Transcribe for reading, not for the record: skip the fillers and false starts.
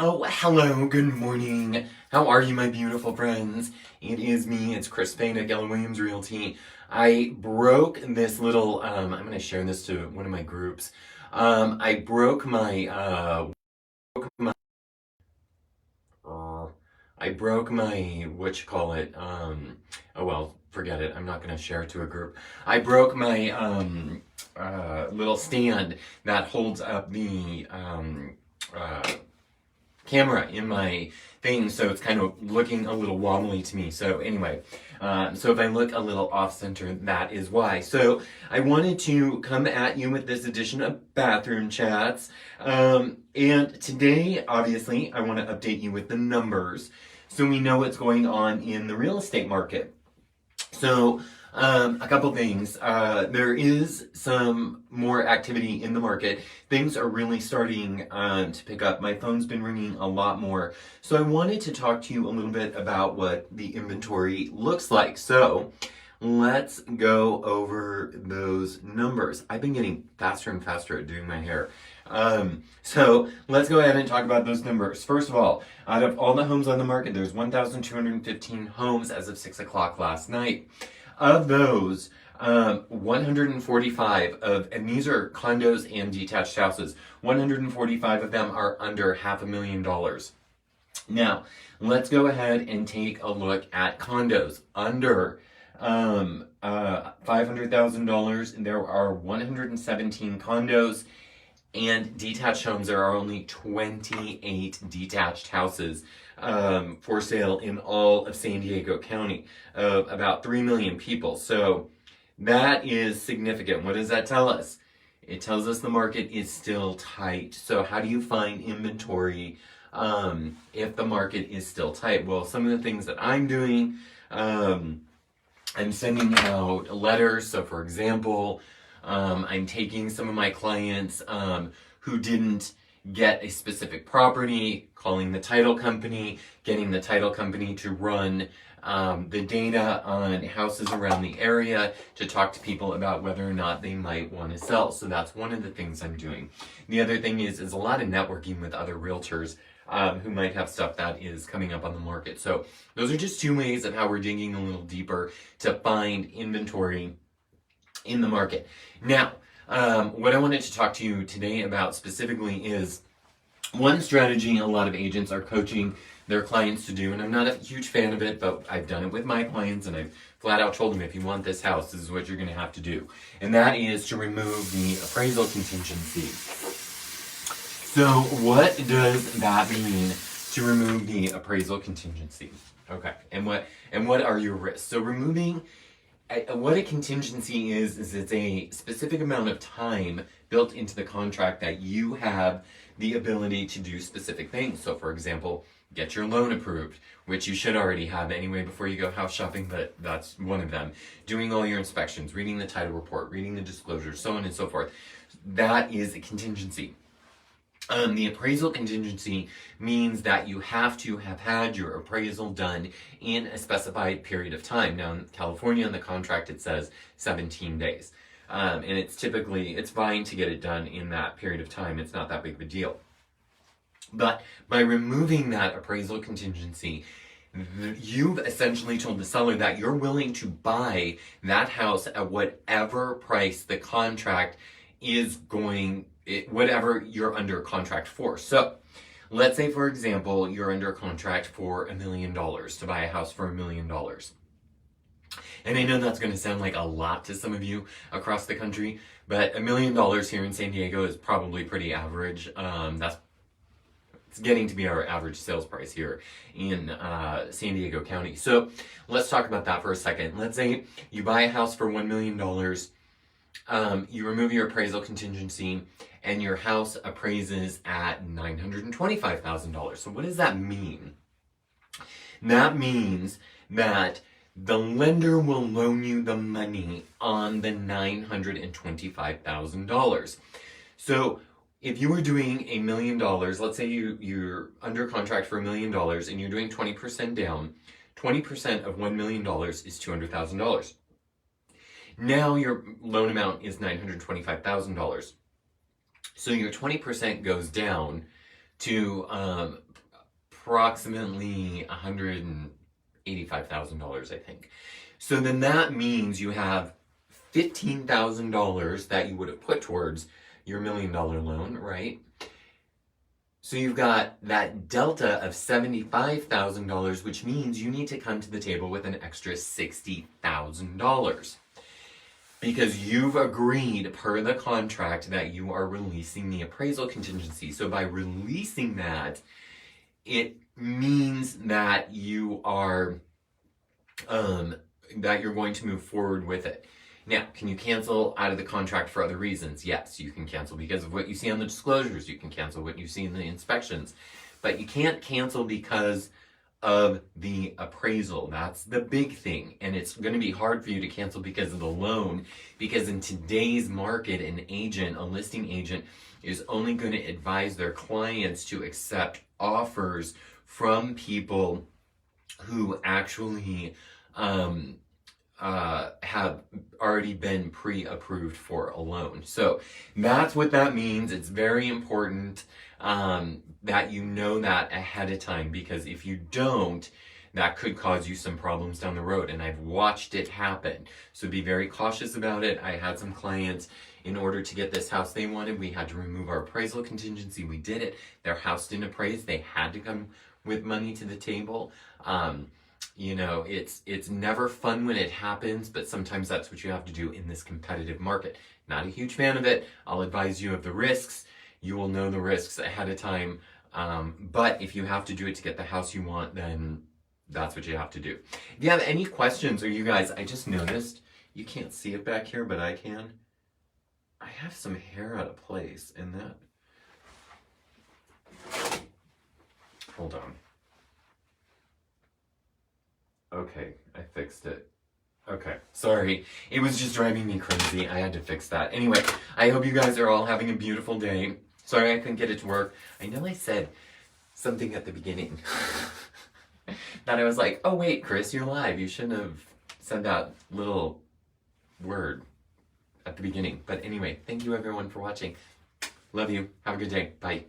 Oh, hello, good morning. How are you, my beautiful friends? It is me, it's Spade at Keller Williams Realty. I broke this little, I'm going to share this to one of my groups. I broke my, I broke my, oh well, forget it, I'm not going to share it to a group. I broke my, little stand that holds up the, camera in my thing, so it's kind of looking a little wobbly to me. So anyway, so if I look a little off-center, that is why. So I wanted to come at you with this edition of Bathroom Chats. And today, obviously, I want to update you with the numbers so we know what's going on in the real estate market. So, a couple things. There is some more activity in the market. Things are really starting to pick up. My phone's been ringing a lot more. So I wanted to talk to you a little bit about what the inventory looks like. So let's go over those numbers. I've been getting faster and faster at doing my hair. So let's go ahead and talk about those numbers. First of all, out of all the homes on the market, there's 1,215 homes as of 6 o'clock last night. Of those, 145 and these are condos and detached houses, 145 of them are under $500,000. Now, let's go ahead and take a look at condos. Under $500,000, there are 117 condos, and detached homes, there are only 28 detached houses for sale in all of San Diego County of about 3 million people. So that is significant. What does that tell us? It tells us the market is still tight. So how do you find inventory if the market is still tight? Well, some of the things that I'm doing, I'm sending out letters. So for example, I'm taking some of my clients who didn't get a specific property, calling the title company, getting the title company to run the data on houses around the area to talk to people about whether or not they might want to sell. So that's one of the things I'm doing. The other thing is a lot of networking with other realtors who might have stuff that is coming up on the market. So those are just two ways of how we're digging a little deeper to find inventory in the market. Now, what I wanted to talk to you today about specifically is one strategy a lot of agents are coaching their clients to do, and I'm not a huge fan of it, but I've done it with my clients, and I've flat out told them, if you want this house, this is what you're going to have to do. And that is to remove the appraisal contingency. So what does that mean, to remove the appraisal contingency? Okay, and what are your risks? So removing what a contingency is it's a specific amount of time built into the contract that you have the ability to do specific things. So for example, get your loan approved, which you should already have anyway before you go house shopping, but that's one of them. Doing all your inspections, reading the title report, reading the disclosures, so on and so forth. That is a contingency. The appraisal contingency means that you have to have had your appraisal done in a specified period of time. Now in California, on the contract, it says 17 days. And it's fine to get it done in that period of time. It's not that big of a deal. But by removing that appraisal contingency, you've essentially told the seller that you're willing to buy that house at whatever price the contract is whatever you're under contract for. So let's say, for example, you're under contract for $1 million to buy a house for $1 million. And I know that's going to sound like a lot to some of you across the country, but $1 million here in San Diego is probably pretty average. It's getting to be our average sales price here in San Diego County. So let's talk about that for a second. Let's say you buy a house for $1 million. You remove your appraisal contingency, and your house appraises at $925,000. So what does that mean? That means that the lender will loan you the money on the $925,000. So if you were doing $1 million, let's say you're under contract for $1 million and you're doing 20% down, 20% of $1 million is $200,000. Now your loan amount is $925,000. So your 20% goes down to approximately $185,000, I think. So then that means you have $15,000 that you would have put towards your $1 million loan, right? So you've got that delta of $75,000, which means you need to come to the table with an extra $60,000. Because you've agreed per the contract that you are releasing the appraisal contingency. So by releasing that, it means that you are, that you're going to move forward with it. Now, can you cancel out of the contract for other reasons? Yes, you can cancel because of what you see on the disclosures. You can cancel what you see in the inspections. But you can't cancel because of the appraisal. That's the big thing. And it's going to be hard for you to cancel because of the loan. Because in today's market, an agent, a listing agent, is only going to advise their clients to accept offers from people who actually have already been pre-approved for a loan. So that's what that means. It's very important that you know that ahead of time, because if you don't, that could cause you some problems down the road. And I've watched it happen. So be very cautious about it. I had some clients, in order to get this house they wanted, we had to remove our appraisal contingency. We did it. Their house didn't appraise. They had to come with money to the table. You know, it's never fun when it happens, but sometimes that's what you have to do in this competitive market. Not a huge fan of it. I'll advise you of the risks. You will know the risks ahead of time. But if you have to do it to get the house you want, then that's what you have to do. If you have any questions, or you guys, I just noticed, you can't see it back here, but I can. I have some hair out of place in that. Hold on. Okay, I fixed it. Okay, sorry. It was just driving me crazy. I had to fix that. Anyway, I hope you guys are all having a beautiful day. Sorry I couldn't get it to work. I know I said something at the beginning that I was like, oh wait, Chris, you're live. You shouldn't have said that little word at the beginning. But anyway, thank you everyone for watching. Love you. Have a good day. Bye.